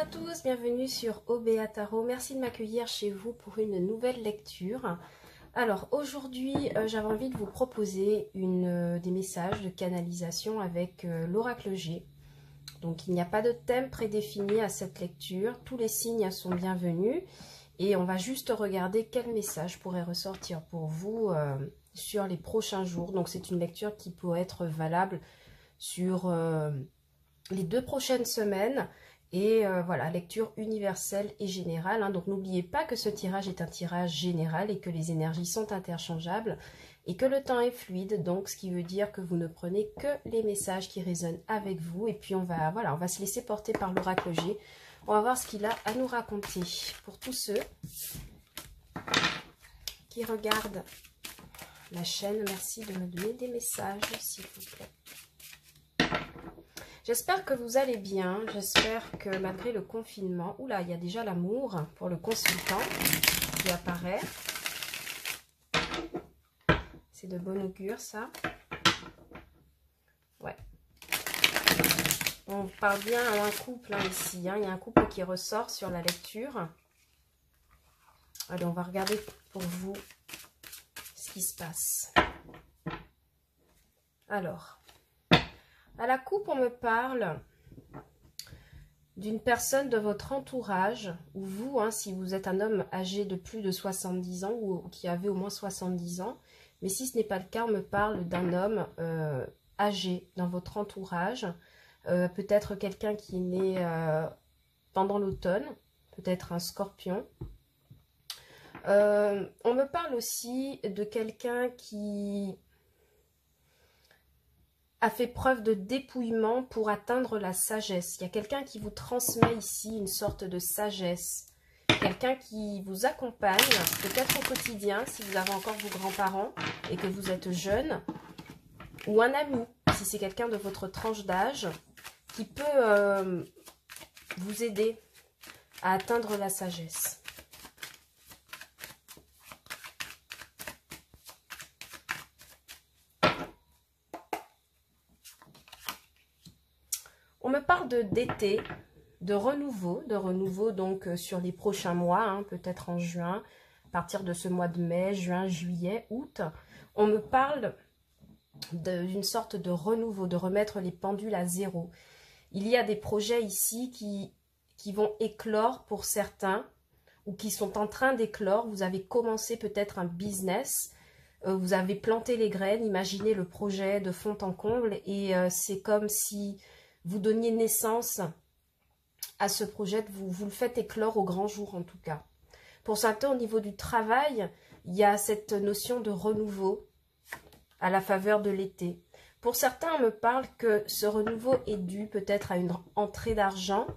à tous, bienvenue sur OBA Tarot. Merci de m'accueillir chez vous pour une nouvelle lecture. Alors aujourd'hui, j'avais envie de vous proposer des messages de canalisation avec l'oracle G. Donc il n'y a pas de thème prédéfini à cette lecture, tous les signes sont bienvenus et on va juste regarder quel message pourrait ressortir pour vous sur les prochains jours. Donc c'est une lecture qui peut être valable sur les 2 prochaines semaines. Et voilà, lecture universelle et générale. Hein. Donc n'oubliez pas que ce tirage est un tirage général et que les énergies sont interchangeables et que le temps est fluide. Donc ce qui veut dire que vous ne prenez que les messages qui résonnent avec vous. Et puis on va se laisser porter par l'oracle G. On va voir ce qu'il a à nous raconter. Pour tous ceux qui regardent la chaîne, merci de me donner des messages s'il vous plaît. J'espère que vous allez bien, j'espère que malgré le confinement, oula, il y a déjà l'amour pour le consultant qui apparaît. C'est de bon augure ça. Ouais. On parle bien à un couple hein, ici, hein. Il y a un couple qui ressort sur la lecture. Allez, on va regarder pour vous ce qui se passe. Alors... à la coupe, on me parle d'une personne de votre entourage, ou vous, hein, si vous êtes un homme âgé de plus de 70 ans, ou qui avait au moins 70 ans, mais si ce n'est pas le cas, on me parle d'un homme âgé dans votre entourage, peut-être quelqu'un qui est né pendant l'automne, peut-être un scorpion. On me parle aussi de quelqu'un qui... a fait preuve de dépouillement pour atteindre la sagesse. Il y a quelqu'un qui vous transmet ici une sorte de sagesse. Quelqu'un qui vous accompagne, peut-être au quotidien, si vous avez encore vos grands-parents et que vous êtes jeune. Ou un ami, si c'est quelqu'un de votre tranche d'âge, qui peut vous aider à atteindre la sagesse. On me parle d'été, de renouveau donc sur les prochains mois, hein, peut-être en juin, à partir de ce mois de mai, juin, juillet, août. On me parle d'une sorte de renouveau, de remettre les pendules à zéro. Il y a des projets ici qui vont éclore pour certains, ou qui sont en train d'éclore. Vous avez commencé peut-être un business, vous avez planté les graines, imaginez le projet de fond en comble, et c'est comme si... vous donniez naissance à ce projet, vous le faites éclore au grand jour en tout cas. Pour certains, au niveau du travail, il y a cette notion de renouveau à la faveur de l'été. Pour certains, on me parle que ce renouveau est dû peut-être à une entrée d'argent,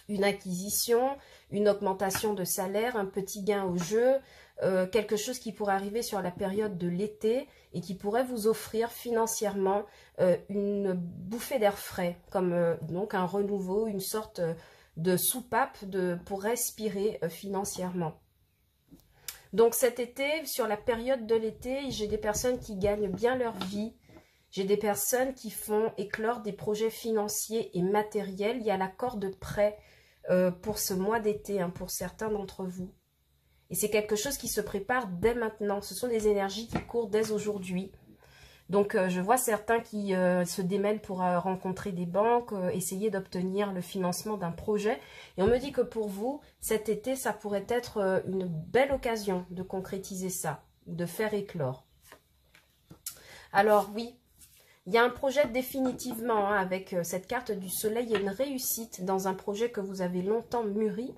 une acquisition, une augmentation de salaire, un petit gain au jeu, quelque chose qui pourrait arriver sur la période de l'été et qui pourrait vous offrir financièrement une bouffée d'air frais, comme donc un renouveau, une sorte de soupape pour respirer financièrement. Donc cet été, sur la période de l'été, j'ai des personnes qui gagnent bien leur vie, j'ai des personnes qui font éclore des projets financiers et matériels. Il y a l'accord de prêt pour ce mois d'été, hein, pour certains d'entre vous. Et c'est quelque chose qui se prépare dès maintenant. Ce sont des énergies qui courent dès aujourd'hui. Donc, je vois certains qui se démènent pour rencontrer des banques, essayer d'obtenir le financement d'un projet. Et on me dit que pour vous, cet été, ça pourrait être une belle occasion de concrétiser ça, ou de faire éclore. Alors, oui, il y a un projet définitivement, hein, avec cette carte du soleil, il y a une réussite dans un projet que vous avez longtemps mûri.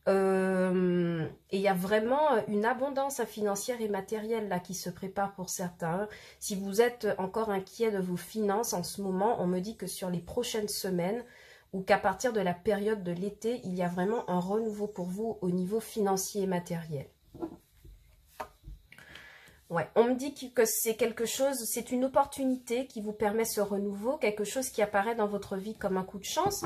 Et il y a vraiment une abondance financière et matérielle là qui se prépare pour certains. Si vous êtes encore inquiet de vos finances en ce moment, on me dit que sur les prochaines semaines ou qu'à partir de la période de l'été, il y a vraiment un renouveau pour vous au niveau financier et matériel. Ouais, on me dit que c'est quelque chose, c'est une opportunité qui vous permet ce renouveau, quelque chose qui apparaît dans votre vie comme un coup de chance.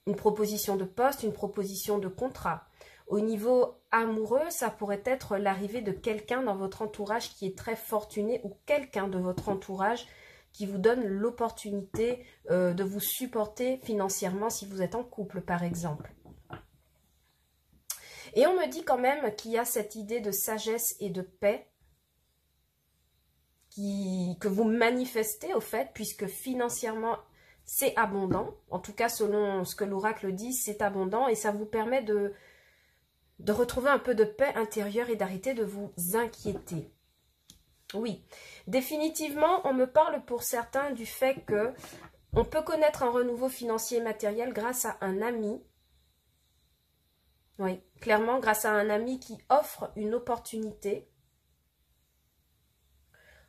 Une proposition de poste, une proposition de contrat. Au niveau amoureux, ça pourrait être l'arrivée de quelqu'un dans votre entourage qui est très fortuné ou quelqu'un de votre entourage qui vous donne l'opportunité de vous supporter financièrement si vous êtes en couple, par exemple. Et on me dit quand même qu'il y a cette idée de sagesse et de paix que vous manifestez au fait, puisque financièrement, c'est abondant. En tout cas, selon ce que l'oracle dit, c'est abondant et ça vous permet de retrouver un peu de paix intérieure et d'arrêter de vous inquiéter. Oui, définitivement, on me parle pour certains du fait que on peut connaître un renouveau financier et matériel grâce à un ami. Oui, clairement, grâce à un ami qui offre une opportunité.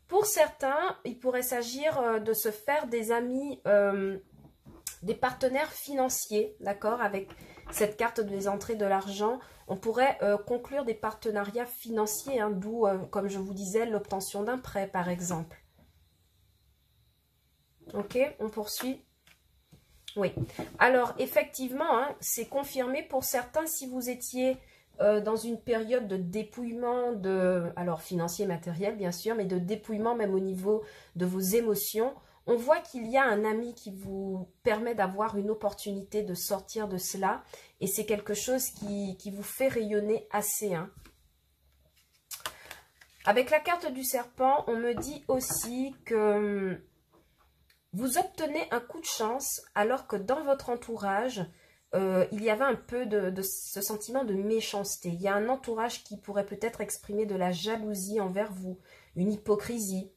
Pour certains, il pourrait s'agir de se faire des amis, des partenaires financiers, d'accord, avec cette carte des entrées de l'argent. On pourrait conclure des partenariats financiers, hein, d'où, comme je vous disais, l'obtention d'un prêt, par exemple. Ok, on poursuit. Oui, alors effectivement, hein, c'est confirmé pour certains si vous étiez dans une période de dépouillement, alors financier, matériel bien sûr, mais de dépouillement même au niveau de vos émotions. On voit qu'il y a un ami qui vous permet d'avoir une opportunité de sortir de cela et c'est quelque chose qui vous fait rayonner assez. Hein. Avec la carte du serpent, on me dit aussi que vous obtenez un coup de chance alors que dans votre entourage, il y avait un peu de ce sentiment de méchanceté. Il y a un entourage qui pourrait peut-être exprimer de la jalousie envers vous, une hypocrisie.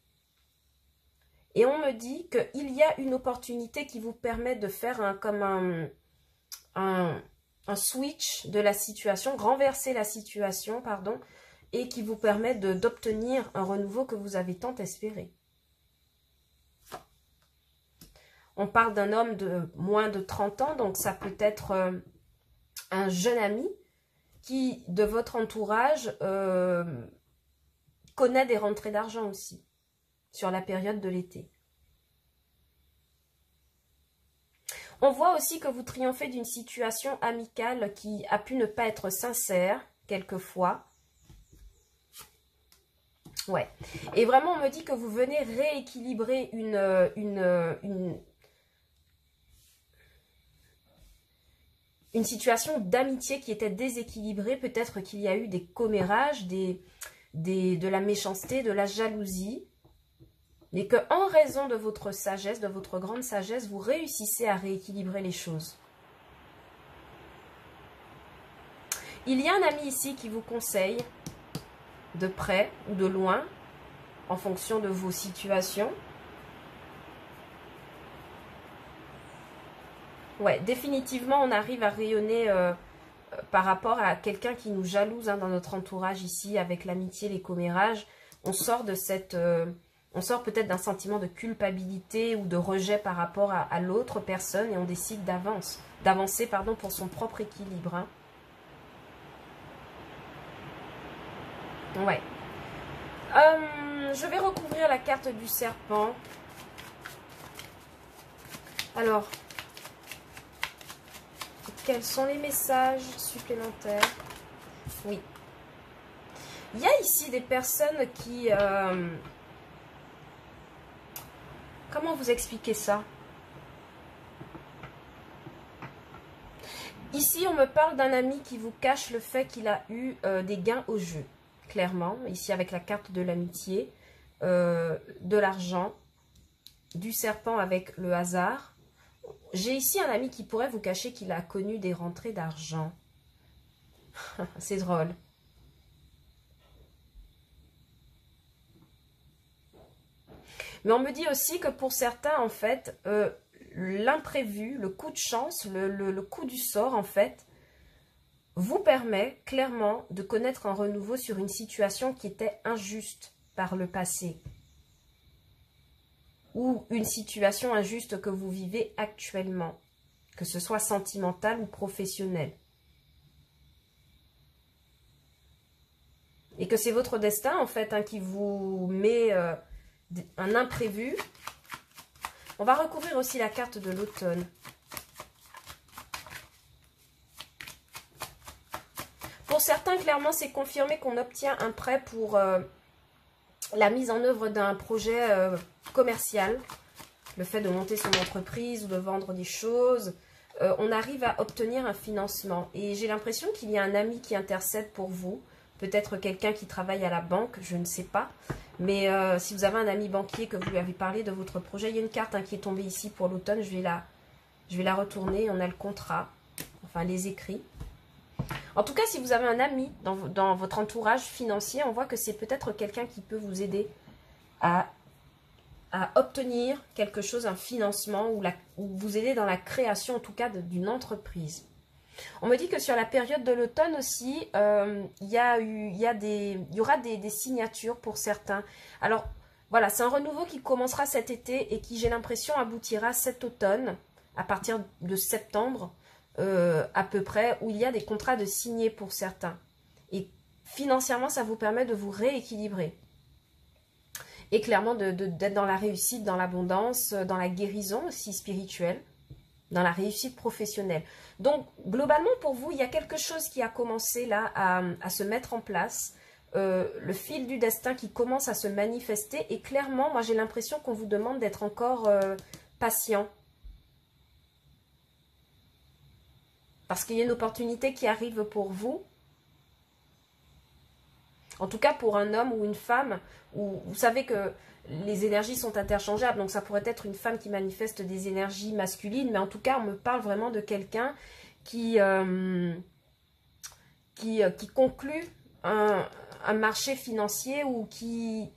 Et on me dit qu'il y a une opportunité qui vous permet de faire comme un switch de la situation, renverser la situation, pardon, et qui vous permet d'obtenir un renouveau que vous avez tant espéré. On parle d'un homme de moins de 30 ans, donc ça peut être un jeune ami qui, de votre entourage, connaît des rentrées d'argent aussi, sur la période de l'été. On voit aussi que vous triomphez d'une situation amicale qui a pu ne pas être sincère, quelquefois. Ouais. Et vraiment, on me dit que vous venez rééquilibrer une situation d'amitié qui était déséquilibrée. Peut-être qu'il y a eu des commérages, de la méchanceté, de la jalousie. Mais qu'en raison de votre sagesse, de votre grande sagesse, vous réussissez à rééquilibrer les choses. Il y a un ami ici qui vous conseille, de près ou de loin, en fonction de vos situations. Ouais, définitivement, on arrive à rayonner par rapport à quelqu'un qui nous jalouse, hein, dans notre entourage ici, avec l'amitié, les commérages. On sort de cette... on sort peut-être d'un sentiment de culpabilité ou de rejet par rapport à l'autre personne et on décide d'avancer pour son propre équilibre. Hein. Ouais. Je vais recouvrir la carte du serpent. Alors, quels sont les messages supplémentaires? Oui. Il y a ici des personnes qui... comment vous expliquer ça? Ici, on me parle d'un ami qui vous cache le fait qu'il a eu des gains au jeu. Clairement, ici avec la carte de l'amitié, de l'argent, du serpent avec le hasard. J'ai ici un ami qui pourrait vous cacher qu'il a connu des rentrées d'argent. C'est drôle. Mais on me dit aussi que pour certains, en fait, l'imprévu, le coup de chance, le coup du sort, en fait, vous permet clairement de connaître un renouveau sur une situation qui était injuste par le passé. Ou une situation injuste que vous vivez actuellement, que ce soit sentimentale ou professionnelle. Et que c'est votre destin, en fait, hein, qui vous met un imprévu. On va recouvrir aussi la carte de l'automne. Pour certains, clairement, c'est confirmé qu'on obtient un prêt pour la mise en œuvre d'un projet commercial, le fait de monter son entreprise ou de vendre des choses, on arrive à obtenir un financement. Et j'ai l'impression qu'il y a un ami qui intercède pour vous, peut-être quelqu'un qui travaille à la banque, je ne sais pas. Mais si vous avez un ami banquier que vous lui avez parlé de votre projet, il y a une carte qui est tombée ici pour l'automne, je vais la retourner, on a le contrat, enfin les écrits. En tout cas, si vous avez un ami dans votre entourage financier, on voit que c'est peut-être quelqu'un qui peut vous aider à obtenir quelque chose, un financement, ou vous aider dans la création, en tout cas, d'une entreprise. On me dit que sur la période de l'automne aussi, il y aura des signatures pour certains. Alors, voilà, c'est un renouveau qui commencera cet été et qui, j'ai l'impression, aboutira cet automne, à partir de septembre, à peu près, où il y a des contrats de signés pour certains. Et financièrement, ça vous permet de vous rééquilibrer. Et clairement, d'être dans la réussite, dans l'abondance, dans la guérison aussi spirituelle, dans la réussite professionnelle. Donc, globalement, pour vous, il y a quelque chose qui a commencé là à se mettre en place. Le fil du destin qui commence à se manifester. Et clairement, moi, j'ai l'impression qu'on vous demande d'être encore patient. Parce qu'il y a une opportunité qui arrive pour vous. En tout cas, pour un homme ou une femme, où vous savez que les énergies sont interchangeables. Donc, ça pourrait être une femme qui manifeste des énergies masculines. Mais en tout cas, on me parle vraiment de quelqu'un qui conclut un marché financier ou qui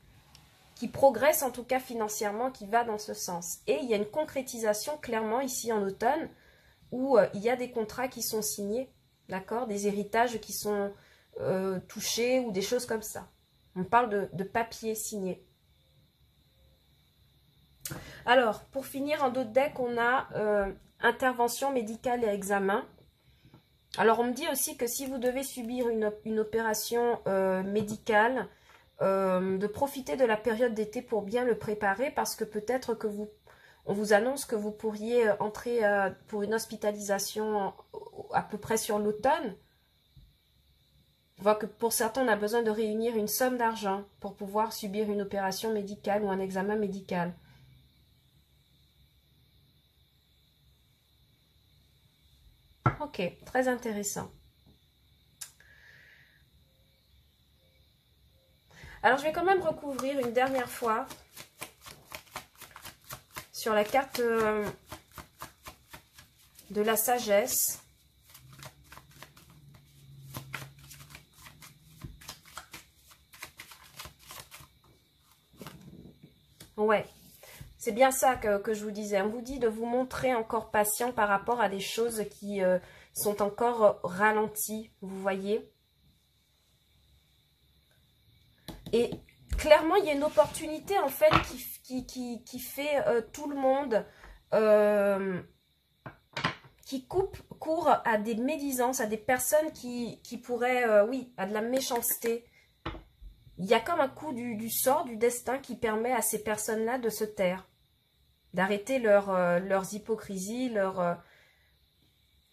progresse en tout cas financièrement, qui va dans ce sens. Et il y a une concrétisation clairement ici en automne où il y a des contrats qui sont signés, d'accord, des héritages qui sont touchés ou des choses comme ça. On parle de papier signé. Alors, pour finir, en d'autres decks, on a intervention médicale et examen. Alors, on me dit aussi que si vous devez subir une opération médicale, de profiter de la période d'été pour bien le préparer, parce que peut-être que on vous annonce que vous pourriez entrer pour une hospitalisation à peu près sur l'automne. On voit que pour certains, on a besoin de réunir une somme d'argent pour pouvoir subir une opération médicale ou un examen médical. Ok, très intéressant. Alors, je vais quand même recouvrir une dernière fois sur la carte de la sagesse. Ouais, c'est bien ça que je vous disais. On vous dit de vous montrer encore patient par rapport à des choses qui sont encore ralenties, vous voyez. Et clairement, il y a une opportunité en fait qui fait tout le monde, qui coupe court à des médisances, à des personnes qui pourraient, oui, à de la méchanceté. Il y a comme un coup du sort, du destin qui permet à ces personnes-là de se taire, d'arrêter leurs hypocrisies, leur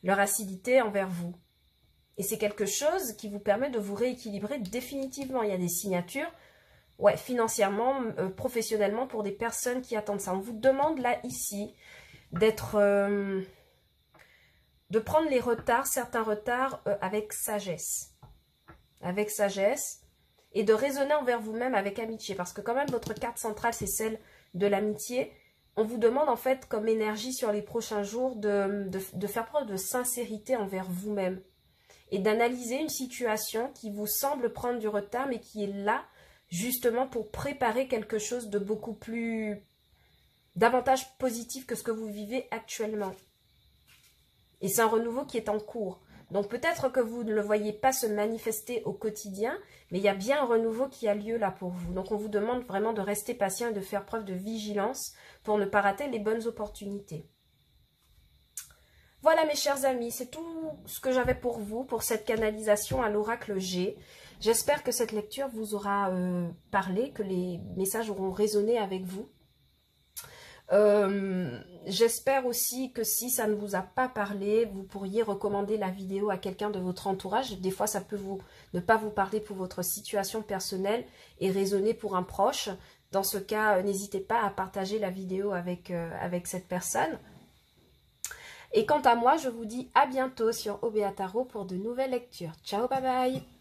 acidité envers vous. Et c'est quelque chose qui vous permet de vous rééquilibrer définitivement. Il y a des signatures, ouais, financièrement, professionnellement, pour des personnes qui attendent ça. On vous demande là, ici, de prendre les retards, certains retards, avec sagesse. Avec sagesse. Et de raisonner envers vous-même avec amitié. Parce que quand même, votre carte centrale, c'est celle de l'amitié. On vous demande en fait, comme énergie sur les prochains jours, de faire preuve de sincérité envers vous-même. Et d'analyser une situation qui vous semble prendre du retard, mais qui est là, justement, pour préparer quelque chose de beaucoup plus... davantage positif que ce que vous vivez actuellement. Et c'est un renouveau qui est en cours. Donc peut-être que vous ne le voyez pas se manifester au quotidien, mais il y a bien un renouveau qui a lieu là pour vous. Donc on vous demande vraiment de rester patient et de faire preuve de vigilance pour ne pas rater les bonnes opportunités. Voilà mes chers amis, c'est tout ce que j'avais pour vous, pour cette canalisation à l'oracle G. J'espère que cette lecture vous aura parlé, que les messages auront résonné avec vous. J'espère aussi que si ça ne vous a pas parlé, vous pourriez recommander la vidéo à quelqu'un de votre entourage. Des fois, ça peut ne pas vous parler pour votre situation personnelle et résonner pour un proche. Dans ce cas, n'hésitez pas à partager la vidéo avec cette personne. Et quant à moi, je vous dis à bientôt sur OBA Tarot pour de nouvelles lectures. Ciao, bye bye!